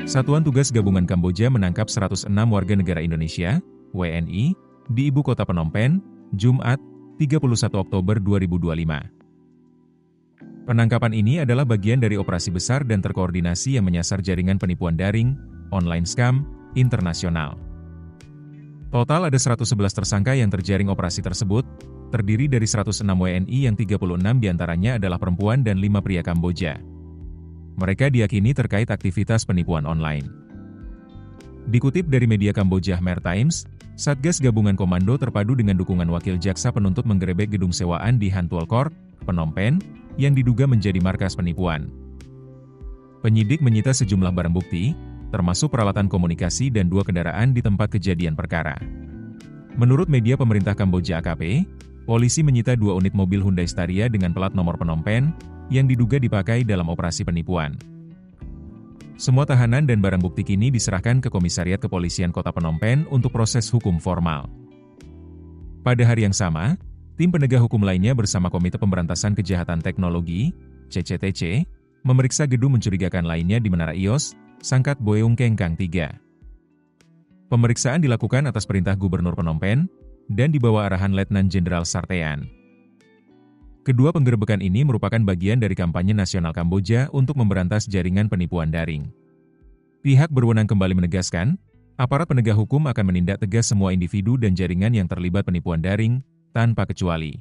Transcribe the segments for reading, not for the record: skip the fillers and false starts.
Satuan Tugas Gabungan Kamboja menangkap 106 warga negara Indonesia, WNI, di ibu kota Phnom Penh, Jumat, 31 Oktober 2025. Penangkapan ini adalah bagian dari operasi besar dan terkoordinasi yang menyasar jaringan penipuan daring, online scam, internasional. Total ada 111 tersangka yang terjaring operasi tersebut, terdiri dari 106 WNI yang 36 diantaranya adalah perempuan dan 5 pria Kamboja. Mereka diyakini terkait aktivitas penipuan online. Dikutip dari media Kamboja Khmer Times, Satgas Gabungan Komando terpadu dengan dukungan Wakil Jaksa Penuntut menggerebek gedung sewaan di Han Tuol Court, Phnom Penh, yang diduga menjadi markas penipuan. Penyidik menyita sejumlah barang bukti, termasuk peralatan komunikasi dan 2 kendaraan di tempat kejadian perkara. Menurut media pemerintah Kamboja AKP, polisi menyita 2 unit mobil Hyundai Staria dengan plat nomor Phnom Penh, yang diduga dipakai dalam operasi penipuan. Semua tahanan dan barang bukti kini diserahkan ke Komisariat Kepolisian Kota Phnom Penh untuk proses hukum formal. Pada hari yang sama, tim penegak hukum lainnya bersama Komite Pemberantasan Kejahatan Teknologi, CCTC, memeriksa gedung mencurigakan lainnya di Menara Ios, Sangkat Boeung Kengkang 3. Pemeriksaan dilakukan atas perintah Gubernur Phnom Penh, dan di bawah arahan Letnan Jenderal Sartean. Kedua penggerebekan ini merupakan bagian dari kampanye nasional Kamboja untuk memberantas jaringan penipuan daring. Pihak berwenang kembali menegaskan, aparat penegak hukum akan menindak tegas semua individu dan jaringan yang terlibat penipuan daring, tanpa kecuali.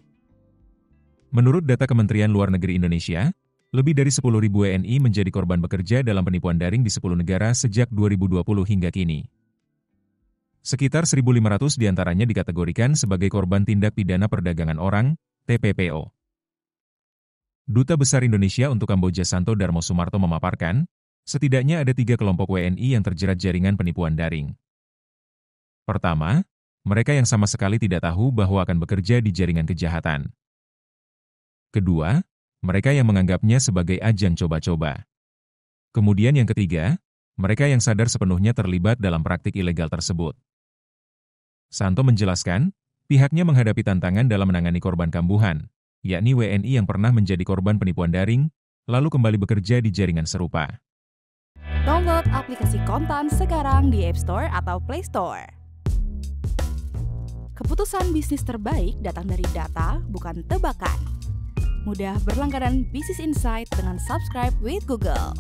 Menurut data Kementerian Luar Negeri Indonesia, lebih dari 10.000 WNI menjadi korban bekerja dalam penipuan daring di 10 negara sejak 2020 hingga kini. Sekitar 1.500 diantaranya dikategorikan sebagai korban tindak pidana perdagangan orang, TPPO. Duta Besar Indonesia untuk Kamboja Santo Darmo Sumarto memaparkan, setidaknya ada 3 kelompok WNI yang terjerat jaringan penipuan daring. Pertama, mereka yang sama sekali tidak tahu bahwa akan bekerja di jaringan kejahatan. Kedua, mereka yang menganggapnya sebagai ajang coba-coba. Kemudian yang ketiga, mereka yang sadar sepenuhnya terlibat dalam praktik ilegal tersebut. Santo menjelaskan, pihaknya menghadapi tantangan dalam menangani korban kambuhan, yakni WNI yang pernah menjadi korban penipuan daring, lalu kembali bekerja di jaringan serupa. Download aplikasi Kontan sekarang di App Store atau Play Store. Keputusan bisnis terbaik datang dari data, bukan tebakan. Mudah berlangganan Business Insight dengan subscribe with Google.